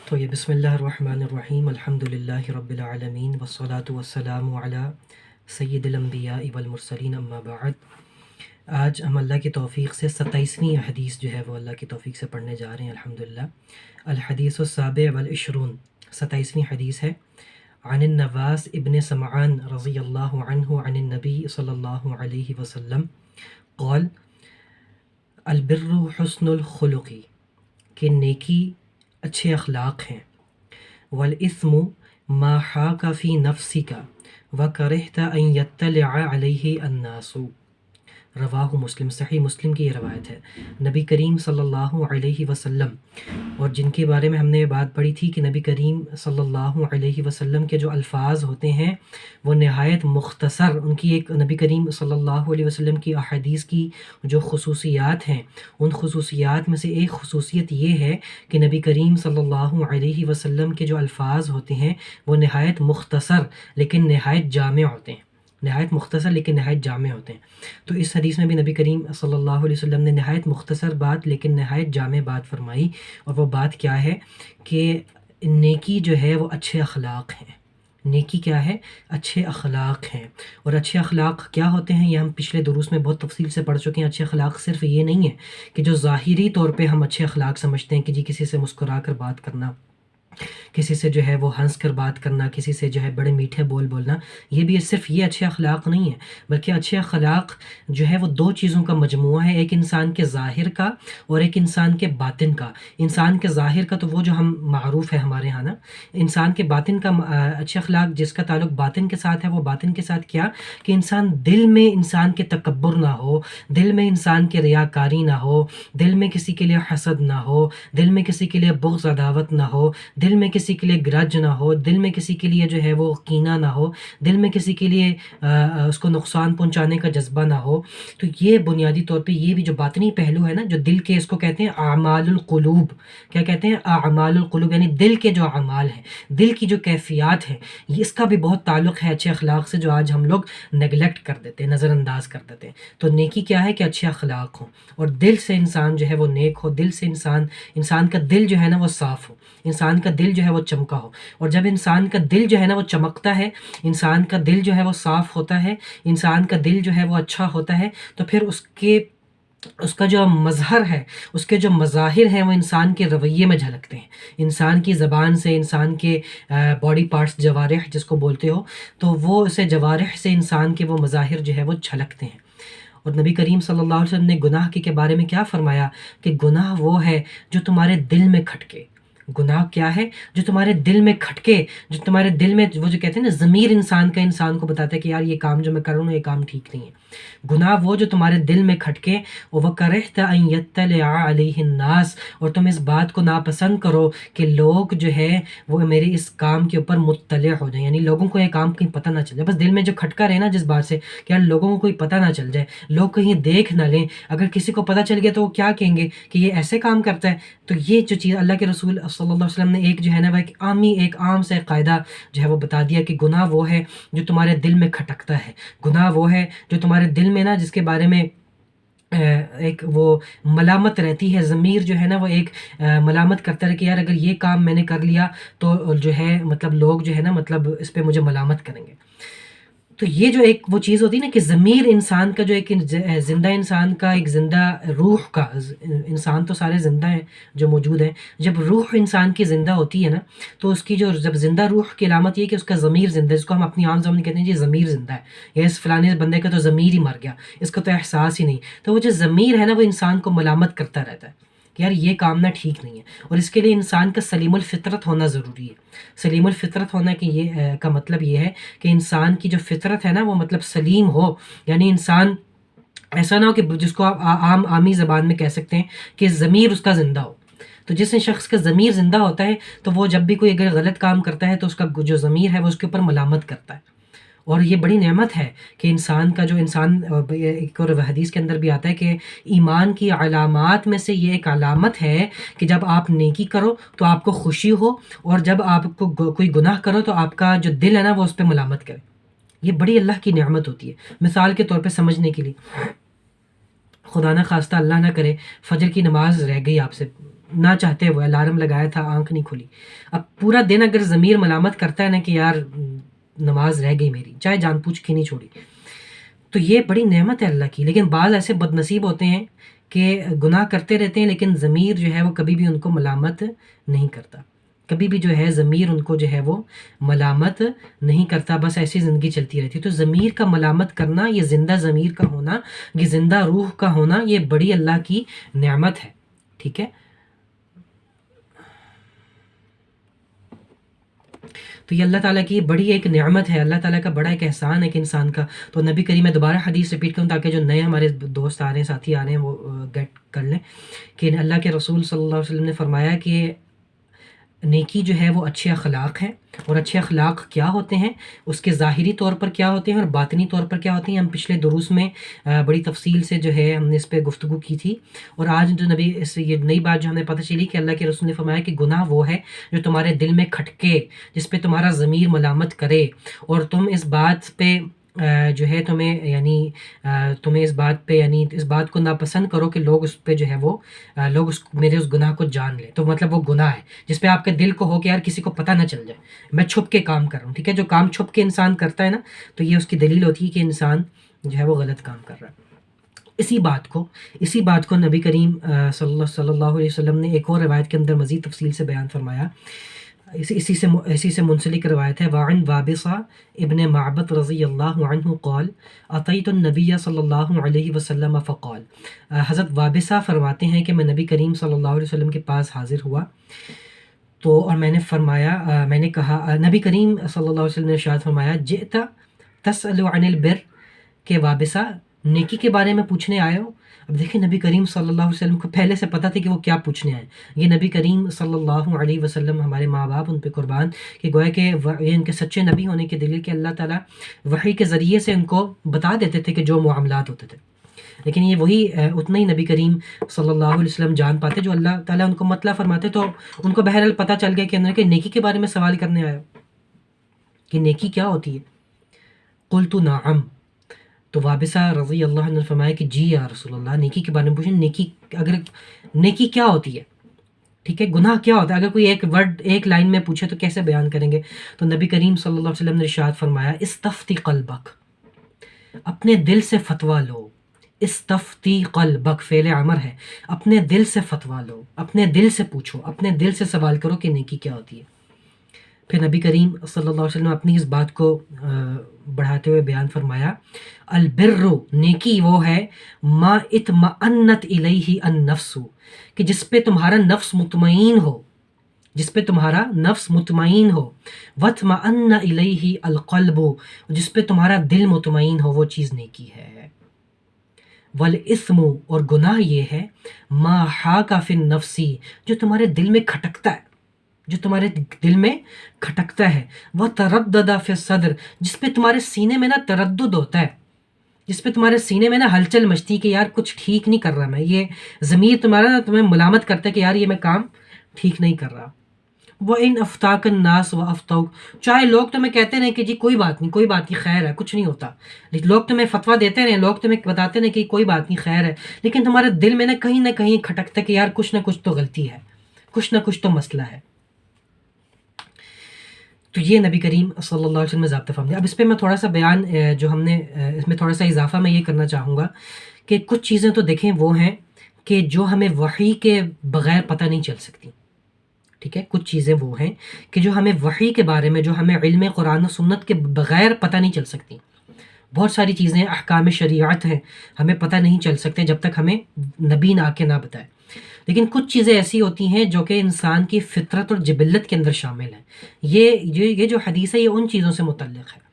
تو یہ بسم اللہ الرحمن الرحیم الحمدللہ رب العالمین والصلاة والسلام علی سید الانبیاء والمرسلین اما بعد۔ آج ہم اللہ کی توفیق سے 27ویں حدیث جو ہے وہ اللہ کی توفیق سے پڑھنے جا رہے ہیں الحمدللہ۔ الحدیث السابع والعشرون، 27ویں حدیث ہے۔ عن النواس ابن سمعان رضی اللہ عنہ عن النبی صلی اللہ علیہ وسلم قال البر حسن الخلق، کہ نیکی اچھے اخلاق ہیں، والاثم ما حاک فی نفسک وکرہت ان یطلع علیہ الناس، رواہ مسلم، صحیح مسلم کی یہ روایت ہے۔ نبی کریم صلی اللہ علیہ وسلم، اور جن کے بارے میں ہم نے بات پڑھی تھی کہ نبی کریم صلی اللہ علیہ وسلم کے جو الفاظ ہوتے ہیں وہ نہایت مختصر، ان کی ایک نبی کریم صلی اللہ علیہ وسلم کی احادیث کی جو خصوصیات ہیں، ان خصوصیات میں سے ایک خصوصیت یہ ہے کہ نبی کریم صلی اللہ علیہ وسلم کے جو الفاظ ہوتے ہیں وہ نہایت مختصر لیکن نہایت جامع ہوتے ہیں، نہایت مختصر لیکن نہایت جامع ہوتے ہیں۔ تو اس حدیث میں بھی نبی کریم صلی اللہ علیہ وسلم نے نہایت مختصر بات لیکن نہایت جامع بات فرمائی، اور وہ بات کیا ہے کہ نیکی جو ہے وہ اچھے اخلاق ہیں۔ نیکی کیا ہے؟ اچھے اخلاق ہیں۔ اور اچھے اخلاق کیا ہوتے ہیں یہ ہم پچھلے دروس میں بہت تفصیل سے پڑھ چکے ہیں۔ اچھے اخلاق صرف یہ نہیں ہے کہ جو ظاہری طور پہ ہم اچھے اخلاق سمجھتے ہیں کہ جی کسی سے مسکرا کر بات کرنا، کسی سے جو ہے وہ ہنس کر بات کرنا، کسی سے جو ہے بڑے میٹھے بول بولنا، یہ بھی صرف یہ اچھے اخلاق نہیں ہے، بلکہ اچھے اخلاق جو ہے وہ دو چیزوں کا مجموعہ ہے، ایک انسان کے ظاہر کا اور ایک انسان کے باطن کا۔ انسان کے ظاہر کا تو وہ جو ہم معروف ہے ہمارے ہاں نا، انسان کے باطن کا اچھے اخلاق جس کا تعلق باطن کے ساتھ ہے، وہ باطن کے ساتھ کیا کہ انسان دل میں انسان کے تکبر نہ ہو، دل میں انسان کے ریاکاری نہ ہو، دل میں کسی کے لیے حسد نہ ہو، دل میں کسی کے لیے بغض عداوت نہ ہو، دل میں کسی کے لیے گرج نہ ہو، دل میں کسی کے لیے جو ہے وہ کینہ نہ ہو، دل میں کسی کے لیے اس کو نقصان پہنچانے کا جذبہ نہ ہو۔ تو یہ بنیادی طور پہ یہ بھی جو باطنی پہلو ہے نا، جو دل کے، اس کو کہتے ہیں اعمال القلوب۔ کیا کہتے ہیں؟ اعمال القلوب، یعنی دل کے جو اعمال ہیں، دل کی جو کیفیات ہیں، اس کا بھی بہت تعلق ہے اچھے اخلاق سے، جو آج ہم لوگ نیگلیکٹ کر دیتے ہیں، نظر انداز کر دیتے ہیں۔ تو نیکی کیا ہے کہ اچھے اخلاق ہوں، اور دل سے انسان جو ہے وہ نیک ہو، دل سے انسان کا دل جو ہے نا وہ صاف ہو، انسان کا دل جو ہے وہ چمکا ہو۔ اور جب انسان کا دل جو ہے نا وہ چمکتا ہے، انسان کا دل جو ہے وہ صاف ہوتا ہے، انسان کا دل جو ہے وہ اچھا ہوتا ہے، تو پھر اس کا جو مظہر ہے، اس کے جو مظاہر ہیں وہ انسان کے رویے میں جھلکتے ہیں، انسان کی زبان سے، انسان کے باڈی پارٹس، جوارح جس کو بولتے ہو، تو وہ اسے جوارح سے انسان کے وہ مظاہر جو ہے وہ جھلکتے ہیں۔ اور نبی کریم صلی اللہ علیہ وسلم نے گناہ کے بارے میں کیا فرمایا کہ گناہ وہ ہے جو تمہارے دل میں کھٹکے۔ گناہ کیا ہے؟ جو تمہارے دل میں کھٹکے، جو تمہارے دل میں، وہ جو کہتے ہیں نا ضمیر انسان کو بتاتا ہے کہ یار یہ کام جو میں کر رہا ہوں یہ کام ٹھیک نہیں ہے۔ گناہ وہ جو تمہارے دل میں کھٹکے، وَكَرِهْتَ أَن يَطَّلِعَ عَلَيْهِ النَّاسِ، اور تم اس بات کو ناپسند کرو کہ لوگ جو ہے وہ میرے اس کام کے اوپر مطلع ہو جائیں، یعنی لوگوں کو یہ کام کہیں پتہ نہ چل جائے۔ بس دل میں جو کھٹکا رہے نا جس بات سے کہ یار لوگوں کو کوئی پتہ نہ چل جائے، لوگ کہیں دیکھ نہ لیں، اگر کسی کو پتہ چل گیا تو وہ کیا کہیں گے کہ یہ ایسے کام کرتا ہے۔ تو یہ جو چیز اللہ کے رسول صلی اللہ علیہ وسلم نے ایک جو ہے نا وہ ایک عام سے قاعدہ جو ہے وہ بتا دیا کہ گناہ وہ ہے جو تمہارے دل میں کھٹکتا ہے، گناہ وہ ہے جو تمہارے دل میں نا، جس کے بارے میں ایک وہ ملامت رہتی ہے، ضمیر جو ہے نا وہ ایک ملامت کرتا ہے کہ یار اگر یہ کام میں نے کر لیا تو جو ہے مطلب لوگ جو ہے نا مطلب اس پہ مجھے ملامت کریں گے۔ تو یہ جو ایک وہ چیز ہوتی ہے نا کہ ضمیر انسان کا جو ایک زندہ انسان کا، ایک زندہ روح کا، انسان تو سارے زندہ ہیں جو موجود ہیں، جب روح انسان کی زندہ ہوتی ہے نا تو اس کی جو، جب زندہ روح کی علامت یہ ہے کہ اس کا ضمیر زندہ ہے، جس کو ہم اپنی عام زبان میں کہتے ہیں جی ضمیر زندہ ہے، یا اس فلانے بندے کا تو ضمیر ہی مر گیا، اس کا تو احساس ہی نہیں۔ تو وہ جو ضمیر ہے نا وہ انسان کو ملامت کرتا رہتا ہے کہ یار یہ کام نہ ٹھیک نہیں ہے، اور اس کے لیے انسان کا سلیم الفطرت ہونا ضروری ہے۔ سلیم الفطرت ہونا کہ یہ کا مطلب یہ ہے کہ انسان کی جو فطرت ہے نا وہ مطلب سلیم ہو، یعنی انسان ایسا نہ ہو کہ جس کو آپ عامی زبان میں کہہ سکتے ہیں کہ ضمیر اس کا زندہ ہو۔ تو جس شخص کا ضمیر زندہ ہوتا ہے تو وہ جب بھی کوئی اگر غلط کام کرتا ہے تو اس کا جو ضمیر ہے وہ اس کے اوپر ملامت کرتا ہے، اور یہ بڑی نعمت ہے کہ انسان کا جو ایک اور حدیث کے اندر بھی آتا ہے کہ ایمان کی علامات میں سے یہ ایک علامت ہے کہ جب آپ نیکی کرو تو آپ کو خوشی ہو، اور جب آپ کو کوئی گناہ کرو تو آپ کا جو دل ہے نا وہ اس پہ ملامت کرے۔ یہ بڑی اللہ کی نعمت ہوتی ہے۔ مثال کے طور پہ سمجھنے کے لیے، خدا نہ خواستہ اللہ نہ کرے فجر کی نماز رہ گئی آپ سے، نہ چاہتے ہوئے الارم لگایا تھا، آنکھ نہیں کھلی، اب پورا دن اگر ضمیر ملامت کرتا ہے نا کہ یار نماز رہ گئی میری، چاہے جان بوجھ کے نہیں چھوڑی، تو یہ بڑی نعمت ہے اللہ کی. لیکن بعض ایسے بد نصیب ہوتے ہیں کہ گناہ کرتے رہتے ہیں لیکن ضمیر جو ہے وہ کبھی بھی ان کو ملامت نہیں کرتا، کبھی بھی جو ہے ضمیر ان کو جو ہے وہ ملامت نہیں کرتا، بس ایسی زندگی چلتی رہتی. تو ضمیر کا ملامت کرنا، یہ زندہ ضمیر کا ہونا، یہ زندہ روح کا ہونا، یہ بڑی اللہ کی نعمت ہے. ٹھیک ہے، تو یہ اللہ تعالیٰ کی بڑی ایک نعمت ہے، اللہ تعالیٰ کا بڑا ایک احسان ہے کہ انسان کا. تو نبی کریم، میں دوبارہ حدیث رپیٹ کروں تاکہ جو نئے ہمارے دوست آ رہے ہیں، ساتھی آ رہے ہیں، وہ گیٹ کر لیں کہ اللہ کے رسول صلی اللہ علیہ وسلم نے فرمایا کہ نیکی جو ہے وہ اچھے اخلاق ہیں. اور اچھے اخلاق کیا ہوتے ہیں، اس کے ظاہری طور پر کیا ہوتے ہیں اور باطنی طور پر کیا ہوتے ہیں، ہم پچھلے دروس میں بڑی تفصیل سے جو ہے ہم نے اس پہ گفتگو کی تھی. اور آج جو نبی اس یہ نئی بات جو ہمیں پتہ چلی کہ اللہ کے رسول نے فرمایا کہ گناہ وہ ہے جو تمہارے دل میں کھٹکے، جس پہ تمہارا ضمیر ملامت کرے، اور تم اس بات پہ جو ہے تمہیں اس بات پہ اس بات کو ناپسند کرو کہ لوگ اس پہ جو ہے وہ لوگ میرے اس گناہ کو جان لیں. تو مطلب وہ گناہ ہے جس پہ آپ کے دل کو ہو کہ یار کسی کو پتہ نہ چل جائے، میں چھپ کے کام کر رہا ہوں. ٹھیک ہے، جو کام چھپ کے انسان کرتا ہے نا، تو یہ اس کی دلیل ہوتی ہے کہ انسان جو ہے وہ غلط کام کر رہا ہے. اسی بات کو نبی کریم صلی اللہ علیہ وسلم نے ایک اور روایت کے اندر مزید تفصیل سے بیان فرمایا. اسی سے منسلک روایت ہے. وعن وابصہ ابن معبد رضی اللہ عنہ قال اتیت النبی صلی اللہ علیہ وسلم فقال. حضرت وابصہ فرماتے ہیں کہ میں نبی کریم صلی اللہ علیہ وسلم کے پاس حاضر ہوا تو اور میں نے کہا، نبی کریم صلی اللہ علیہ وسلم نے ارشاد فرمایا، جئت تسأل عن البر، کہ وابصہ نیکی کے بارے میں پوچھنے آئے ہو. اب دیکھیں نبی کریم صلی اللہ علیہ وسلم کو پہلے سے پتہ تھی کہ وہ کیا پوچھنے آئے. یہ نبی کریم صلی اللہ علیہ وسلم، ہمارے ماں باپ ان پہ قربان، کہ گویا کہ یہ ان کے سچے نبی ہونے کی دلیل کہ اللہ تعالیٰ وحی کے ذریعے سے ان کو بتا دیتے تھے کہ جو معاملات ہوتے تھے. لیکن یہ وہی اتنا ہی نبی کریم صلی اللہ علیہ وسلم جان پاتے جو اللہ تعالیٰ ان کو مطلع فرماتے. تو ان کو بہرحال پتہ چل گیا کہ اندر کہ نیکی کے بارے میں سوال کرنے آیا کہ نیکی کیا ہوتی ہے. قلت نعم، تو وابصہ رضی اللہ عنہ نے فرمایا کہ جی یا رسول اللہ، نیکی کے بارے میں پوچھیں. نیکی کیا ہوتی ہے، ٹھیک ہے، گناہ کیا ہوتا ہے، اگر کوئی ایک لائن میں پوچھے تو کیسے بیان کریں گے. تو نبی کریم صلی اللہ علیہ وسلم نے ارشاد فرمایا، استفتی قلبک، اپنے دل سے فتویٰ لو. استفتی قلبک فعل امر ہے، اپنے دل سے فتویٰ لو، اپنے دل سے پوچھو، اپنے دل سے سوال کرو کہ نیکی کیا ہوتی ہے. پھر نبی کریم صلی اللہ علیہ وسلم اپنی اس بات کو بڑھاتے ہوئے بیان فرمایا، البر، نیکی وہ ہے، ما اطمأنت الیہ النفس، کہ جس پہ تمہارا نفس مطمئن ہو، جس پہ تمہارا نفس مطمئن ہو. واطمأن الیہ القلب، جس پہ تمہارا دل مطمئن ہو، وہ چیز نیکی ہے. والاثم، اور گناہ یہ ہے، ما حاک فی النفس، جو تمہارے دل میں کھٹکتا ہے، جو تمہارے دل میں کھٹکتا ہے. وتردد فی الصدر، جس پہ تمہارے سینے میں نا تردد ہوتا ہے، جس پہ تمہارے سینے میں نا ہلچل مچتی کہ یار کچھ ٹھیک نہیں کر رہا میں، یہ ضمیر تمہارا نا تمہیں ملامت کرتا ہے کہ یار یہ میں کام ٹھیک نہیں کر رہا. وَإِنْ أَفْتَاكَ النَّاسُ وَأَفْتَوْكَ، چاہے لوگ تمہیں کہتے رہیں کہ جی کوئی بات نہیں خیر ہے، کچھ نہیں ہوتا، لیکن لوگ تمہیں فتویٰ دیتے رہیں، لوگ تمہیں بتاتے رہیں کہ کوئی بات نہیں خیر ہے، لیکن تمہارے دل میں نہ کہیں کھٹکتا ہے کہ یار کچھ نہ کچھ تو غلطی ہے، کچھ نہ کچھ تو مسئلہ ہے. تو یہ نبی کریم صلی اللہ علیہ وسلم نے ضابطہ فرمایا. اب اس پہ میں تھوڑا سا بیان جو ہم نے اس میں تھوڑا سا اضافہ میں یہ کرنا چاہوں گا کہ کچھ چیزیں تو دیکھیں وہ ہیں کہ جو ہمیں وحی کے بغیر پتہ نہیں چل سکتی. ٹھیک ہے، کچھ چیزیں وہ ہیں کہ جو ہمیں وحی کے بارے میں، جو ہمیں علم قرآن و سنت کے بغیر پتہ نہیں چل سکتی. بہت ساری چیزیں احکام شریعت ہیں، ہمیں پتہ نہیں چل سکتے جب تک ہمیں نبی آ کے نہ بتائے. لیکن کچھ چیزیں ایسی ہوتی ہیں جو کہ انسان کی فطرت اور جبلت کے اندر شامل ہیں. یہ جو حدیث ہے یہ ان چیزوں سے متعلق ہے.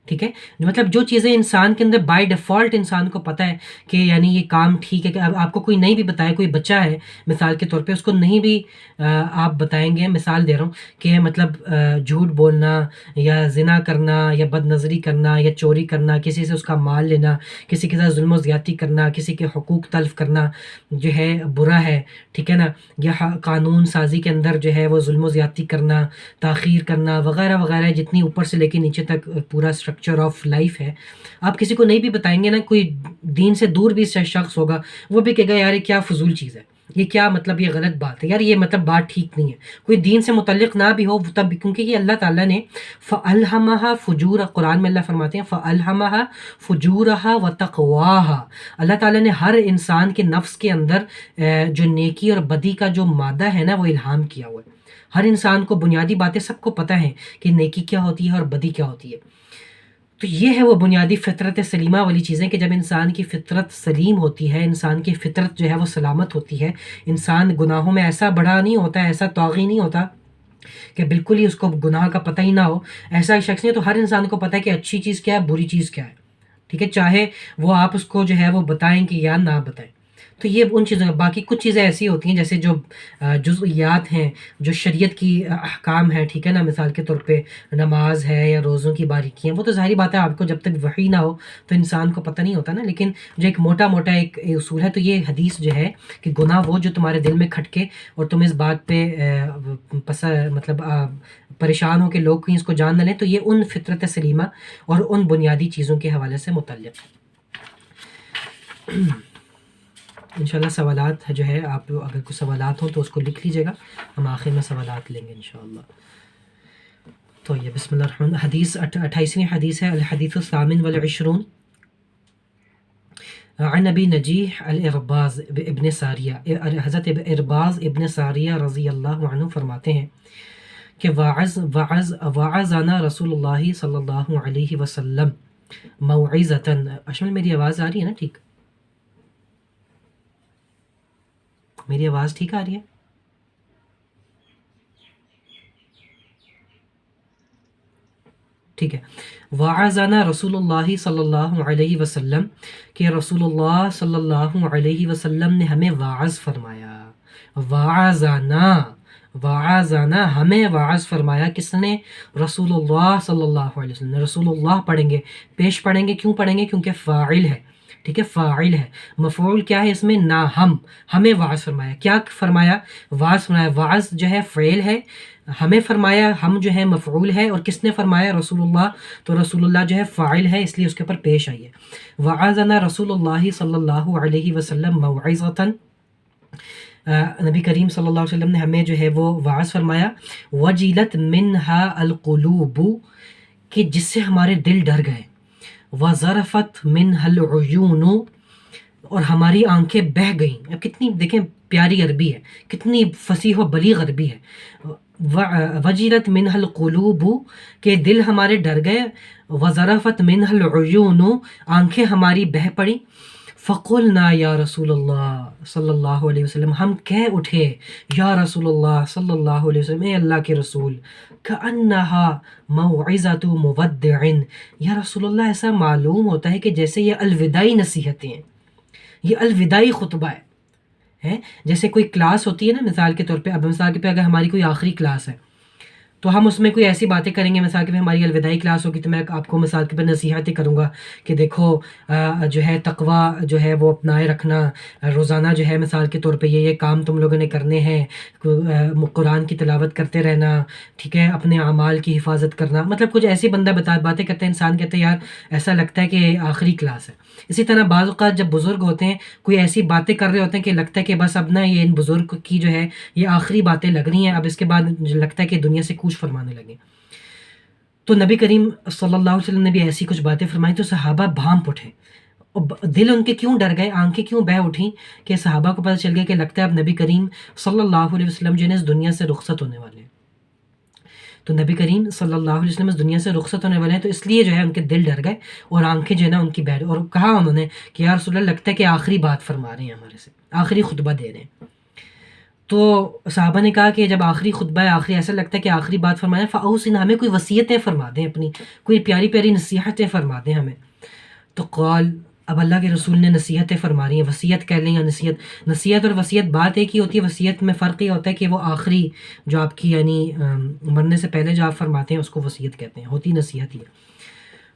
ٹھیک ہے، مطلب جو چیزیں انسان کے اندر بائی ڈیفالٹ انسان کو پتہ ہے کہ یعنی یہ کام ٹھیک ہے، کہ اب آپ کو کوئی نہیں بھی بتائے، کوئی بچہ ہے مثال کے طور پہ، اس کو نہیں بھی آپ بتائیں گے، مثال دے رہا ہوں کہ مطلب جھوٹ بولنا یا زنا کرنا یا بد نظری کرنا یا چوری کرنا، کسی سے اس کا مال لینا، کسی کے ساتھ ظلم و زیادتی کرنا، کسی کے حقوق تلف کرنا جو ہے برا ہے. ٹھیک ہے نا، یا قانون سازی کے اندر جو ہے وہ ظلم و زیادتی کرنا، تاخیر کرنا وغیرہ وغیرہ، جتنی اوپر سے لے کے نیچے تک پورا اسٹرکچر آف لائف ہے. آپ کسی کو نہیں بھی بتائیں گے نا، کوئی دین سے دور بھی شخص ہوگا وہ بھی کہے گا یار یہ کیا فضول چیز ہے، یہ کیا مطلب، یہ غلط بات ہے یار، یہ مطلب بات ٹھیک نہیں ہے، کوئی دین سے متعلق نہ بھی ہو تب بھی، کیونکہ یہ اللہ تعالیٰ نے فَأَلْهَمَهَا فُجُورَ، قرآن میں اللہ فرماتے ہیں فَأَلْهَمَهَا فُجُورَهَا وَتَقْوَاهَا، اللہ تعالیٰ نے ہر انسان کے نفس کے اندر جو نیکی اور بدی کا جو مادہ ہے نا وہ الہام کیا ہوا ہے۔ ہر انسان کو بنیادی باتیں سب کو پتہ ہیں کہ نیکی کیا ہوتی ہے اور بدی کیا ہوتی ہے۔ تو یہ ہے وہ بنیادی فطرت سلیمہ والی چیزیں کہ جب انسان کی فطرت سلیم ہوتی ہے، انسان کی فطرت جو ہے وہ سلامت ہوتی ہے، انسان گناہوں میں ایسا بڑا نہیں ہوتا، ایسا طاغی نہیں ہوتا کہ بالکل ہی اس کو گناہ کا پتہ ہی نہ ہو، ایسا شخص نہیں۔ تو ہر انسان کو پتہ ہے کہ اچھی چیز کیا ہے، بری چیز کیا ہے، ٹھیک ہے، چاہے وہ آپ اس کو جو ہے وہ بتائیں کہ یا نہ بتائیں۔ تو یہ ان چیزوں کا، باقی کچھ چیزیں ایسی ہوتی ہیں جیسے جو جزئیات ہیں، جو شریعت کی احکام ہیں، ٹھیک ہے نا، مثال کے طور پہ نماز ہے یا روزوں کی باریکیاں، وہ تو ظاہری بات ہے آپ کو جب تک وحی نہ ہو تو انسان کو پتہ نہیں ہوتا نا، لیکن جو ایک موٹا موٹا ایک اصول ہے، تو یہ حدیث جو ہے کہ گناہ وہ جو تمہارے دل میں کھٹکے اور تم اس بات پہ مطلب پریشان ہو کہ لوگ کہیں اس کو جان نہ لیں، تو یہ ان فطرت سلیمہ اور ان بنیادی چیزوں کے حوالے سے متعلق ہے۔ انشاءاللہ سوالات جو ہے، آپ اگر کوئی سوالات ہوں تو اس کو لکھ لیجیے گا، ہم آخر میں سوالات لیں گے انشاءاللہ۔ تو یہ بسم اللہ الرحمن، حدیث 28ویں حدیث ہے، الحدیث الثامن والعشرون، عن ابی نجیح الارباز ابن ساریہ، حضرت ارباز ابن ساریہ رضی اللہ عنہ فرماتے ہیں کہ وعظنا رسول اللہ صلی اللہ علیہ وسلم موعظۃ۔ اشمل میری آواز آ رہی ہے نا ٹھیک؟ میری آواز ٹھیک آ رہی ہے؟ ٹھیک ہے۔ وعظنا رسول اللہ صلی اللہ علیہ وسلم، کہ رسول اللہ صلی اللہ علیہ وسلم نے ہمیں واعظ فرمایا۔ وعظنا ہمیں واعظ فرمایا، کس نے؟ رسول اللہ صلی اللہ علیہ وسلم۔ رسول اللہ پڑھیں گے، پیش پڑھیں گے، کیوں پڑھیں گے؟ کیونکہ فاعل ہے، ٹھیک ہے، فاعل ہے، مفعول کیا ہے اس میں؟ نہ ہم، ہمیں واعظ فرمایا۔ کیا فرمایا؟ واعظ فرمایا۔ واعظ جو ہے فعل ہے، ہمیں فرمایا، ہم جو ہے مفعول ہے، اور کس نے فرمایا؟ رسول اللہ، تو رسول اللہ جو ہے فاعل ہے، اس لیے اس کے اوپر پیش آئی ہے۔ وعظنا رسول اللہ صلی اللہ علیہ وسلم موعظۃ، نبی کریم صلی اللہ علیہ وسلم نے ہمیں جو ہے وہ واعظ فرمایا، وجلت منہا القلوب، کہ جس سے ہمارے دل ڈر گئے، وظرفت منہا العیون، اور ہماری آنکھیں بہہ گئیں۔ اب کتنی دیکھیں پیاری عربی ہے، کتنی فصیح و بلیغ عربی ہے۔ وجلت منہا القلوب، کہ دل ہمارے ڈر گئے، وظرفت منہا العیون، آنکھیں ہماری بہہ پڑیں۔ فقلنا یا رسول اللہ صلی اللہ علیہ وسلم، ہم کہہ اٹھے یا رسول اللہ صلی اللہ علیہ وسلم، اے اللہ کے رسول، کأنہا موعظۃ مودع، یا رسول اللہ ایسا معلوم ہوتا ہے کہ جیسے یہ الوداعی نصیحتیں ہیں، یہ الوداعی خطبہ ہے۔ جیسے کوئی کلاس ہوتی ہے نا، مثال کے طور پہ، اب مثال کے پہ اگر ہماری کوئی آخری کلاس ہے تو ہم اس میں کوئی ایسی باتیں کریں گے، مثال کے پہ ہماری الوداعی کلاس ہوگی تو میں آپ کو مثال کے پہ نصیحتیں کروں گا کہ دیکھو جو ہے تقوی جو ہے وہ اپنائے رکھنا، روزانہ جو ہے مثال کے طور پہ یہ کام تم لوگوں نے کرنے ہیں، قرآن کی تلاوت کرتے رہنا، ٹھیک ہے، اپنے اعمال کی حفاظت کرنا، مطلب کچھ ایسی بندہ باتیں کرتے ہیں، انسان کہتے ہیں یار ایسا لگتا ہے کہ آخری کلاس ہے۔ اسی طرح بعض اوقات جب بزرگ ہوتے ہیں کوئی ایسی باتیں کر رہے ہوتے ہیں کہ لگتا ہے کہ بس اب نا یہ ان بزرگ کی جو ہے یہ آخری باتیں لگ رہی ہیں، اب اس کے بعد لگتا ہے کہ دنیا سے کوچ فرمانے لگے، تو نبی کریم صلی اللہ علیہ وسلم نے بھی ایسی کچھ باتیں فرمائی تو صحابہ بھانپ اٹھے، دل ان کے کیوں ڈر گئے، آنکھیں کیوں بہہ اٹھیں، کہ صحابہ کو پتہ چل گیا کہ لگتا ہے اب نبی کریم صلی اللہ علیہ وسلم جو ہے اس دنیا سے رخصت ہونے والے ہیں۔ تو نبی کریم صلی اللہ علیہ وسلم اس دنیا سے رخصت ہونے والے ہیں، تو اس لیے جو ہے ان کے دل ڈر گئے اور آنکھیں جو ہے نا ان کی بہہ، اور کہا انہوں نے کہ یا رسول اللہ لگتا ہے کہ آخری بات فرما رہے ہیں، ہمارے سے آخری خطبہ دے رہے ہیں۔ تو صحابہ نے کہا کہ جب آخری خطبہ ہے، آخری ایسا لگتا ہے کہ آخری بات فرمائیں، فاوصنا، ہمیں کوئی وصیتیں فرما دیں، اپنی کوئی پیاری پیاری نصیحتیں فرما دیں ہمیں۔ تو قال، اب اللہ کے رسول نے نصیحتیں فرما رہی ہیں، وصیت کہہ لیں یا نصیحت اور وصیت بات ایک ہی ہوتی ہے، وصیت میں فرق یہ ہوتا ہے کہ وہ آخری جو آپ کی یعنی مرنے سے پہلے جو آپ فرماتے ہیں اس کو وصیت کہتے ہیں، ہوتی نصیحت ہی ہے۔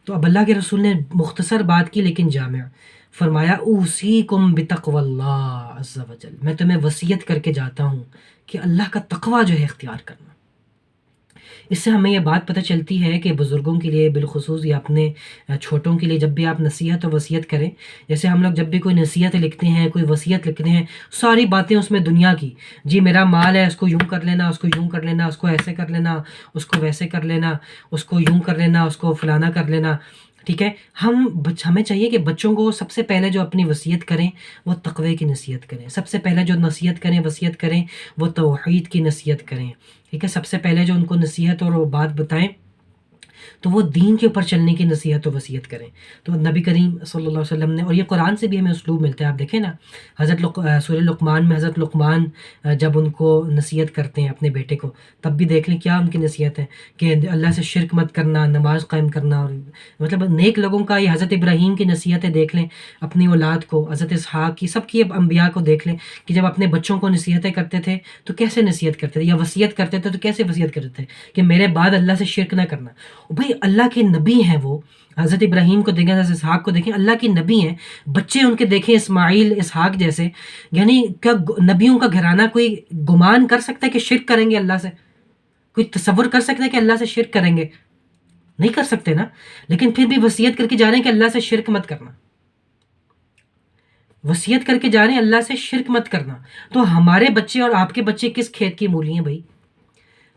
تو اب اللہ کے رسول نے مختصر بات کی لیکن جامع، فرمایا اوصیکم بتقوی اللہ عز وجل، میں تمہیں وصیت کر کے جاتا ہوں کہ اللہ کا تقوی جو ہے اختیار کرنا۔ اس سے ہمیں یہ بات پتہ چلتی ہے کہ بزرگوں کے لیے بالخصوص یا اپنے چھوٹوں کے لیے جب بھی آپ نصیحت و وصیت کریں، جیسے ہم لوگ جب بھی کوئی نصیحت لکھتے ہیں، کوئی وصیت لکھتے ہیں، ساری باتیں اس میں دنیا کی، جی میرا مال ہے اس کو یوں کر لینا، اس کو یوں کر لینا، اس کو ایسے کر لینا، اس کو ویسے کر لینا، اس کو یوں کر لینا، اس کو فلانا کر لینا، ٹھیک ہے۔ ہمیں چاہیے کہ بچوں کو سب سے پہلے جو اپنی وصیت کریں وہ تقوی کی نصیحت کریں، سب سے پہلے جو نصیحت کریں وصیت کریں وہ توحید کی نصیحت کریں، ٹھیک ہے۔ سب سے پہلے جو ان کو نصیحت اور وہ بات بتائیں تو وہ دین کے اوپر چلنے کی نصیحت و وصیت کریں۔ تو نبی کریم صلی اللہ علیہ وسلم نے، اور یہ قرآن سے بھی ہمیں اسلوب ملتا ہے، آپ دیکھیں نا سورہ لقمان میں حضرت لقمان جب ان کو نصیحت کرتے ہیں اپنے بیٹے کو، تب بھی دیکھ لیں کیا ان کی نصیحت ہے کہ اللہ سے شرک مت کرنا، نماز قائم کرنا، اور مطلب نیک لوگوں کا یہ حضرت ابراہیم کی نصیحتیں دیکھ لیں اپنی اولاد کو، حضرت اسحاق کی، سب کی انبیاء کو دیکھ لیں کہ جب اپنے بچوں کو نصیحتیں کرتے تھے تو کیسے نصیحت کرتے تھے، یا وصیت کرتے تھے تو کیسے وصیت کرتے تھے کہ میرے بعد اللہ سے شرک نہ کرنا۔ بھائی اللہ کے نبی ہیں وہ، حضرت ابراہیم کو دیکھیں، حضرت اسحاق کو دیکھیں، اللہ کے نبی ہیں، بچے ان کے دیکھیں اسماعیل اسحاق جیسے، یعنی کیا نبیوں کا گھرانہ کوئی گمان کر سکتا ہے کہ شرک کریں گے اللہ سے؟ کوئی تصور کر سکتا ہے کہ اللہ سے شرک کریں گے؟ نہیں کر سکتے نا، لیکن پھر بھی وصیت کر کے جا رہے ہیں کہ اللہ سے شرک مت کرنا، وصیت کر کے جا رہے ہیں اللہ سے شرک مت کرنا۔ تو ہمارے بچے اور آپ کے بچے کس کھیت کی مولی ہیں بھائی؟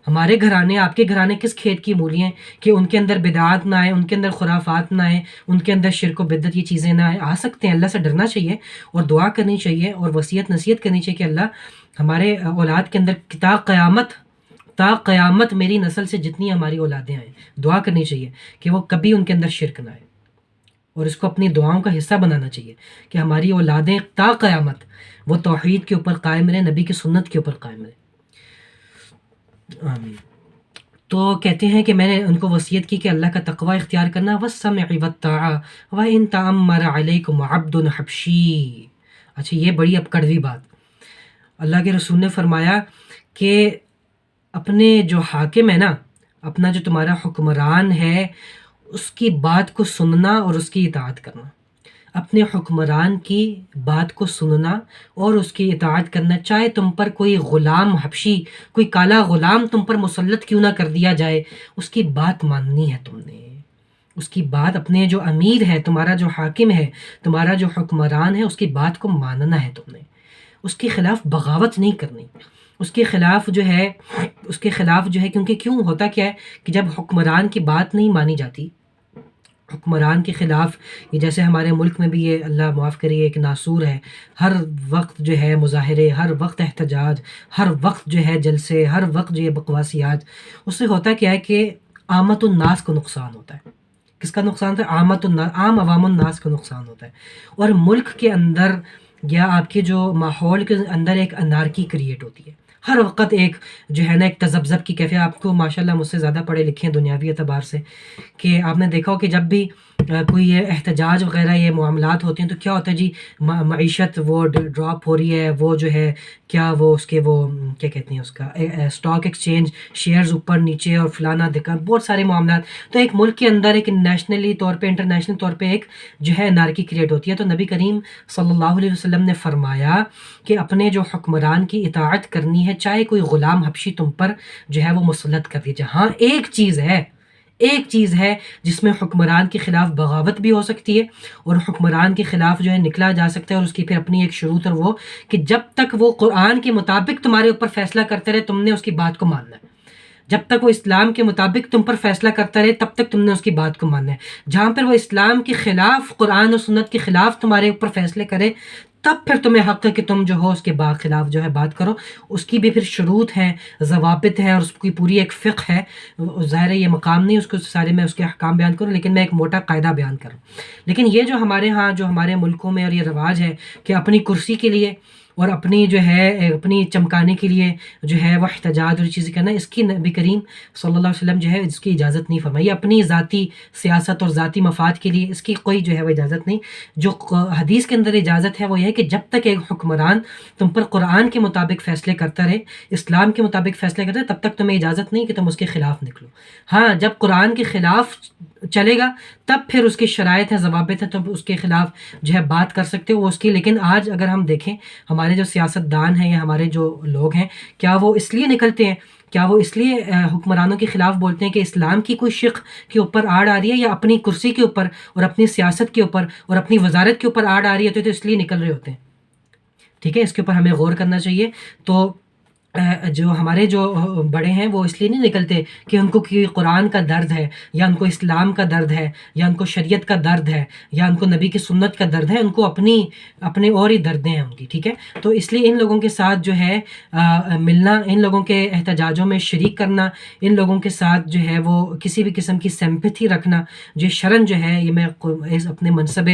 ہمارے گھرانے، آپ کے گھرانے کس کھیت کی مولی ہیں کہ ان کے اندر بدعات نہ آئے، ان کے اندر خرافات نہ آئے، ان کے اندر شرک و بدعت یہ چیزیں نہ آئے؟ آ سکتے ہیں، اللہ سے ڈرنا چاہیے اور دعا کرنی چاہیے اور وصیت نصیحت کرنی چاہیے کہ اللہ ہمارے اولاد کے اندر تا قیامت میری نسل سے جتنی ہماری اولادیں آئیں، دعا کرنی چاہیے کہ وہ کبھی ان کے اندر شرک نہ آئے، اور اس کو اپنی دعاؤں کا حصہ بنانا چاہیے کہ ہماری اولادیں تا قیامت وہ توحید کے اوپر قائم رہیں، نبی کی سنت کے اوپر قائم رہیں۔ آمین۔ تو کہتے ہیں کہ میں نے ان کو وصیت کی کہ اللہ کا تقوی اختیار کرنا، والسمع والطاعہ وإن تأمر علیکم عبد حبشی۔ اچھا یہ بڑی اب کڑوی بات، اللہ کے رسول نے فرمایا کہ اپنے جو حاکم ہے نا، اپنا جو تمہارا حکمران ہے، اس کی بات کو سننا اور اس کی اطاعت کرنا، اپنے حکمران کی بات کو سننا اور اس کی اطاعت کرنا، چاہے تم پر کوئی غلام حبشی، کوئی کالا غلام تم پر مسلط کیوں نہ کر دیا جائے، اس کی بات ماننی ہے تم نے، اس کی بات، اپنے جو امیر ہے، تمہارا جو حاکم ہے، تمہارا جو حکمران ہے، اس کی بات کو ماننا ہے تم نے، اس کے خلاف بغاوت نہیں کرنی، اس کے خلاف جو ہے کیونکہ کیوں ہوتا کیا ہے کہ جب حکمران کی بات نہیں مانی جاتی، حکمران کے خلاف، یہ جیسے ہمارے ملک میں بھی یہ اللہ معاف کریے ایک ناسور ہے، ہر وقت جو ہے مظاہرے، ہر وقت احتجاج، ہر وقت جو ہے جلسے، ہر وقت جو ہے بکواسیات، اس سے ہوتا کیا ہے کہ عامت الناس کو نقصان ہوتا ہے۔ کس کا نقصان ہوتا ہے؟ عام عوام الناس کا نقصان ہوتا ہے، اور ملک کے اندر یا آپ کے جو ماحول کے اندر ایک انارکی کریٹ ہوتی ہے، ہر وقت ایک جو ہے نا ایک تذبذب کی کیفیت۔ آپ کو ماشاءاللہ مجھ سے زیادہ پڑھے لکھے ہیں دنیاوی اعتبار سے، کہ آپ نے دیکھا ہو کہ جب بھی کوئی یہ احتجاج وغیرہ یہ معاملات ہوتے ہیں تو کیا ہوتا ہے جی، معیشت وہ ڈراپ ہو رہی ہے، وہ جو ہے کیا وہ اس کے وہ کیا کہتے ہیں اس کا اسٹاک ایکسچینج، شیئرز اوپر نیچے اور فلانا دکان، بہت سارے معاملات، تو ایک ملک کے اندر ایک نیشنلی طور پہ، انٹرنیشنل طور پہ ایک جو ہے انارکی کریٹ ہوتی ہے۔ تو نبی کریم صلی اللہ علیہ وسلم نے فرمایا کہ اپنے جو حکمران کی اطاعت کرنی ہے، چاہے کوئی غلام حبشی تم پر جو ہے وہ مسلط کر دیجیے۔ ہاں ایک چیز ہے جس میں حکمران کے خلاف بغاوت بھی ہو سکتی ہے اور حکمران کے خلاف جو ہے نکلا جا سکتا ہے، اور اس کی پھر اپنی ایک شروط ہے، وہ کہ جب تک وہ قرآن کے مطابق تمہارے اوپر فیصلہ کرتے رہے تم نے اس کی بات کو ماننا ہے، جب تک وہ اسلام کے مطابق تم پر فیصلہ کرتا رہے تب تک تم نے اس کی بات کو ماننا ہے۔ جہاں پر وہ اسلام کے خلاف، قرآن و سنت کے خلاف تمہارے اوپر فیصلے کرے، تب پھر تمہیں حق ہے کہ تم جو ہو اس کے خلاف جو ہے بات کرو۔ اس کی بھی پھر شروط ہیں، ضوابط ہیں، اور اس کی پوری ایک فقہ ہے۔ ظاہر ہے یہ مقام نہیں اس کو سارے میں اس کے احکام بیان کروں، لیکن میں ایک موٹا قاعدہ بیان کروں۔ لیکن یہ جو ہمارے ہاں، جو ہمارے ملکوں میں اور یہ رواج ہے کہ اپنی کرسی کے لیے اور اپنی جو ہے اپنی چمکانے کے لیے جو ہے وہ احتجاج اور چیزیں کرنا، اس کی نبی کریم صلی اللہ علیہ وسلم جو ہے اس کی اجازت نہیں فرمائی۔ اپنی ذاتی سیاست اور ذاتی مفاد کے لیے اس کی کوئی جو ہے وہ اجازت نہیں۔ جو حدیث کے اندر اجازت ہے وہ یہ ہے کہ جب تک ایک حکمران تم پر قرآن کے مطابق فیصلے کرتا رہے، اسلام کے مطابق فیصلے کرتا رہے، تب تک تمہیں اجازت نہیں کہ تم اس کے خلاف نکلو۔ ہاں جب قرآن کے خلاف چلے گا تب پھر اس کی شرائط ہے، ضوابط ہے، تب اس کے خلاف جو ہے بات کر سکتے ہو وہ اس کی۔ لیکن آج اگر ہم دیکھیں ہمارے جو سیاست دان ہیں یا ہمارے جو لوگ ہیں، کیا وہ اس لیے نکلتے ہیں کیا وہ اس لیے حکمرانوں کے خلاف بولتے ہیں کہ اسلام کی کوئی شق کے اوپر آڑ آ رہی ہے، یا اپنی کرسی کے اوپر اور اپنی سیاست کے اوپر اور اپنی وزارت کے اوپر آڑ آ رہی ہے تو اس لیے نکل رہے ہوتے ہیں؟ ٹھیک ہے، اس کے اوپر ہمیں غور کرنا چاہیے۔ تو جو ہمارے جو بڑے ہیں وہ اس لیے نہیں نکلتے کہ ان کو قرآن کا درد ہے، یا ان کو اسلام کا درد ہے، یا ان کو شریعت کا درد ہے، یا ان کو نبی کی سنت کا درد ہے، ان کو اپنے اور ہی دردیں ہیں ان کی، ٹھیک ہے۔ تو اس لیے ان لوگوں کے ساتھ جو ہے ملنا، ان لوگوں کے احتجاجوں میں شریک کرنا، ان لوگوں کے ساتھ جو ہے وہ کسی بھی قسم کی سمپتھی رکھنا، جو شرن جو ہے، یہ میں اپنے منصب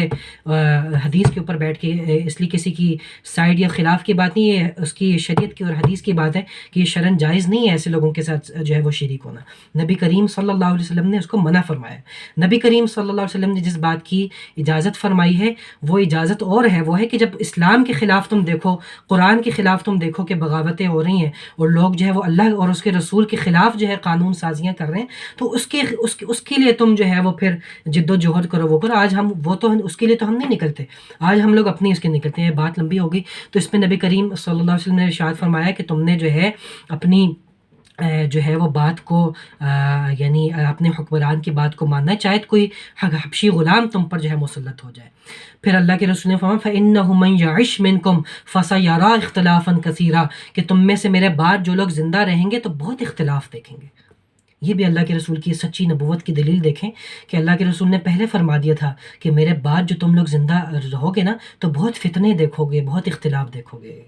حدیث کے اوپر بیٹھ کے اس لیے کسی کی سائڈ یا خلاف کی بات نہیں ہے، اس کی شریعت کی اور حدیث کی بات ہے کہ یہ شرن جائز نہیں ہے ایسے لوگوں کے ساتھ جو ہے وہ شریک ہونا۔ نبی کریم صلی اللہ علیہ وسلم نے اس کو منع فرمایا ہے۔ نبی کریم صلی اللہ علیہ وسلم نے جس بات کی اجازت فرمائی ہے وہ اجازت اور ہے، وہ ہے کہ جب اسلام کے خلاف تم دیکھو، قرآن کے خلاف تم دیکھو کہ بغاوتیں ہو رہی ہیں اور لوگ جو ہے وہ اللہ اور اس کے رسول کے خلاف جو ہے قانون سازیاں کر رہے ہیں، تو اس کے لیے تم جو ہے وہ پھر جد و جہد کرو، وہ کرو۔ آج ہم وہ تو اس کے لیے تو ہم نہیں نکلتے، آج ہم لوگ اپنی اس کے نکلتے ہیں۔ بات لمبی ہوگی، تو اس میں نبی کریم صلی اللہ علیہ وسلم نے ارشاد فرمایا کہ تم نے جو ہے اپنی جو ہے وہ بات کو یعنی اپنے حکمران کی بات کو ماننا ہے، چاہے کوئی حبشی غلام تم پر جو ہے مسلط ہو جائے۔ پھر اللہ کے رسول نے فرمایا فَإِنَّهُ مَن يَعِشْ مِنْكُمْ فَسَيَرَىٰ اخْتِلَافًا كَثِيرًا، کہ تم میں سے میرے بعد جو لوگ زندہ رہیں گے تو بہت اختلاف دیکھیں گے۔ یہ بھی اللہ کے رسول کی سچی نبوت کی دلیل دیکھیں کہ اللہ کے رسول نے پہلے فرما دیا تھا کہ میرے بعد جو تم لوگ زندہ رہو گے نا تو بہت فتنے دیکھو گے، بہت اختلاف دیکھو گے۔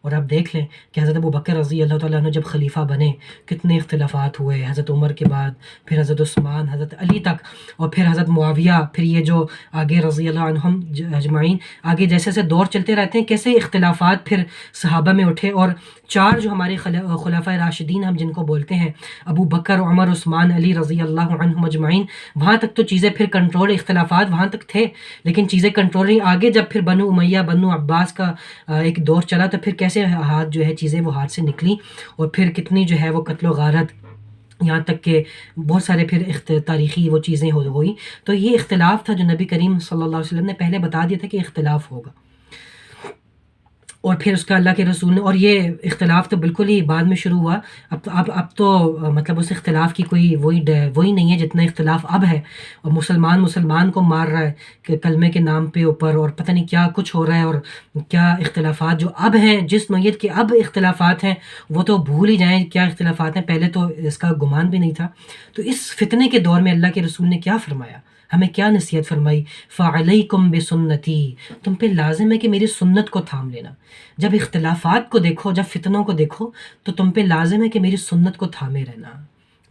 اور آپ دیکھ لیں کہ حضرت ابوبکر رضی اللہ تعالیٰ عنہ جب خلیفہ بنے کتنے اختلافات ہوئے، حضرت عمر کے بعد پھر حضرت عثمان، حضرت علی تک، اور پھر حضرت معاویہ، پھر یہ جو آگے رضی اللہ عنہم اجمعین، آگے جیسے جیسے دور چلتے رہتے ہیں کیسے اختلافات پھر صحابہ میں اٹھے، اور چار جو ہمارے خلفائے راشدین ہم جن کو بولتے ہیں، ابو بکر، عمر، عثمان، علی رضی اللہ عنہم اجمعین، وہاں تک تو چیزیں پھر کنٹرول، اختلافات وہاں تک تھے لیکن چیزیں کنٹرول رہی۔ آگے جب پھر بنو امیہ، بنو عباس کا ایک دور چلا تو پھر کیسے ہاتھ جو ہے چیزیں وہ ہاتھ سے نکلی، اور پھر کتنی جو ہے وہ قتل و غارت، یہاں تک کہ بہت سارے پھر تاریخی وہ چیزیں ہوئی۔ تو یہ اختلاف تھا جو نبی کریم صلی اللہ علیہ وسلم نے پہلے بتا دیا تھا کہ اختلاف ہوگا، اور پھر اس کا اللہ کے رسول نے، اور یہ اختلاف تو بالکل ہی بعد میں شروع ہوا، اب تو مطلب اس اختلاف کی کوئی وہی نہیں ہے جتنا اختلاف اب ہے، اور مسلمان کو مار رہا ہے کہ کلمے کے نام پہ اوپر، اور پتہ نہیں کیا کچھ ہو رہا ہے، اور کیا اختلافات جو اب ہیں، جس نوعیت کے اب اختلافات ہیں وہ تو بھول ہی جائیں کیا اختلافات ہیں، پہلے تو اس کا گمان بھی نہیں تھا۔ تو اس فتنے کے دور میں اللہ کے رسول نے کیا فرمایا، ہمیں کیا نصیحت فرمائی، فَعَلَيْكُمْ بِسُنَّتِي، تم پہ لازم ہے کہ میری سنت کو تھام لینا۔ جب اختلافات کو دیکھو، جب فتنوں کو دیکھو تو تم پہ لازم ہے کہ میری سنت کو تھامے رہنا،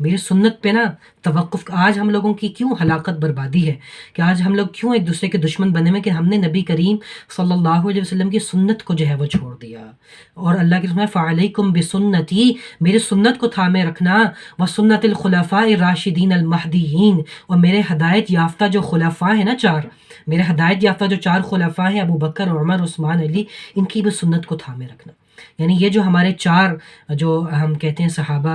میری سنت پہ نا توقف۔ آج ہم لوگوں کی کیوں ہلاکت بربادی ہے، کہ آج ہم لوگ کیوں ایک دوسرے کے دشمن بنے ہوئے کہ ہم نے نبی کریم صلی اللہ علیہ وسلم کی سنت کو جو ہے وہ چھوڑ دیا۔ اور اللہ کے رسول فَعَلَيْكُمْ بِسُنَّتِي، میری سنت کو تھامے رکھنا، وَسُنَّتِ الْخُلَفَاءِ الرَّاشِدِينَ الْمَهْدِيِّينَ، اور میرے ہدایت یافتہ جو خلفاء ہیں نا چار، میرے ہدایت یافتہ جو چار خلفاء ہیں، ابو بکر، عمر، عثمان، علی، ان کی بھی سنت کو تھامے رکھنا۔ یعنی یہ جو ہمارے چار جو ہم کہتے ہیں صحابہ،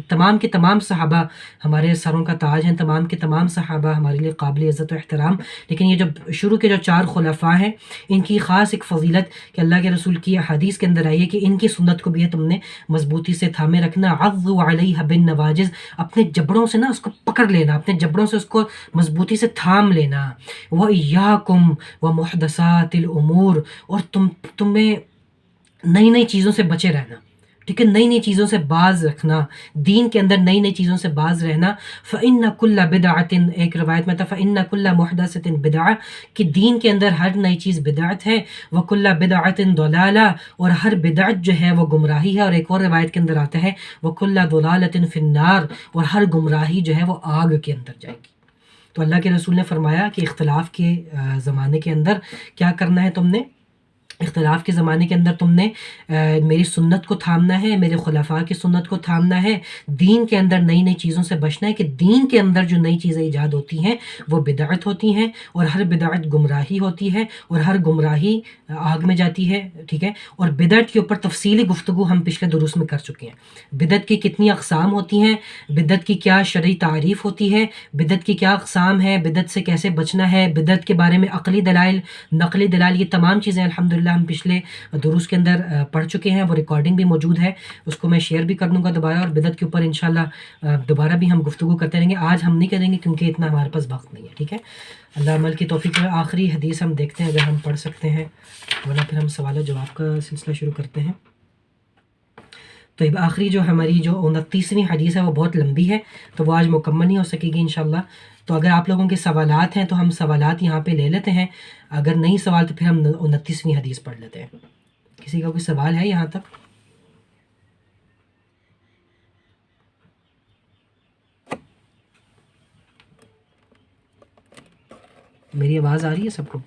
تمام کے تمام صحابہ ہمارے سروں کا تاج ہیں، تمام کے تمام صحابہ ہمارے لیے قابل عزت و احترام، لیکن یہ جو شروع کے جو چار خلفاء ہیں ان کی خاص ایک فضیلت کہ اللہ کے رسول کی حدیث کے اندر آئی ہے کہ ان کی سنت کو بھی ہے تم نے مضبوطی سے تھامے رکھنا۔ عضوا علیہ بالنواجذ، اپنے جبڑوں سے نا اس کو پکڑ لینا، اپنے جبڑوں سے اس کو مضبوطی سے تھام لینا۔ وَإِيَّاكُمْ وَمُحْدَثَاتِ الْأُمُورِ، اور تمہیں نئی نئی چیزوں سے بچے رہنا، ٹھیک ہے، نئی نئی چیزوں سے باز رکھنا، دین کے اندر نئی نئی چیزوں سے باز رہنا۔ فَإِنَّ كُلَّ بِدْعَةٍ، ایک روایت میں تھا فَإِنَّ كُلَّ مُحْدَثَةٍ بِدْعَةٍ، کہ دین کے اندر ہر نئی چیز بدعت ہے، وَكُلَّ بِدْعَةٍ ضَلَالَةٍ، اور ہر بدعت جو ہے وہ گمراہی ہے، اور ایک اور روایت کے اندر آتا ہے وَكُلَّ ضَلَالَةٍ فِي النَّارِ، اور ہر گمراہی جو ہے وہ آگ کے اندر جائے گی۔ تو اللہ کے رسول نے فرمایا کہ اختلاف کے زمانے کے اندر کیا کرنا ہے تم نے، اختلاف کے زمانے کے اندر تم نے میری سنت کو تھامنا ہے، میرے خلفاء کی سنت کو تھامنا ہے، دین کے اندر نئی نئی چیزوں سے بچنا ہے، کہ دین کے اندر جو نئی چیزیں ایجاد ہوتی ہیں وہ بدعت ہوتی ہیں، اور ہر بدعت گمراہی ہوتی ہے، اور ہر گمراہی آگ میں جاتی ہے، ٹھیک ہے۔ اور بدعت کے اوپر تفصیلی گفتگو ہم پچھلے دروس میں کر چکے ہیں، بدعت کی کتنی اقسام ہوتی ہیں، بدعت کی کیا شرعی تعریف ہوتی ہے، بدعت کی کیا اقسام ہے، بدعت سے کیسے بچنا ہے، بدعت کے بارے میں عقلی دلائل، نقلی دلائل، یہ تمام چیزیں الحمدللہ الحمدللہ ہم پچھلے دروس کے اندر پڑھ چکے ہیں، وہ ریکارڈنگ بھی موجود ہے، اس کو میں شیئر بھی کر دوں گا دوبارہ، اور بدعت کے اوپر انشاءاللہ دوبارہ بھی ہم گفتگو کرتے رہیں گے۔ آج ہم نہیں کریں گے کیونکہ اتنا ہمارے پاس وقت نہیں ہے، ٹھیک ہے؟ اللہ عمل کی توفیق ہے۔ آخری حدیث ہم دیکھتے ہیں اگر ہم پڑھ سکتے ہیں، ورنہ پھر ہم سوال و جواب کا سلسلہ شروع کرتے ہیں۔ تو آخری جو ہماری جو 29ویں حدیث ہے وہ بہت لمبی ہے، تو وہ آج مکمل نہیں ہو سکے گی انشاءاللہ۔ تو اگر آپ لوگوں کے سوالات ہیں تو ہم سوالات یہاں پہ لے لیتے ہیں، اگر نہیں سوال تو پھر ہم 29ویں حدیث پڑھ لیتے ہیں۔ کسی کا کوئی سوال ہے یہاں تک؟ میری آواز آ رہی ہے سب کو؟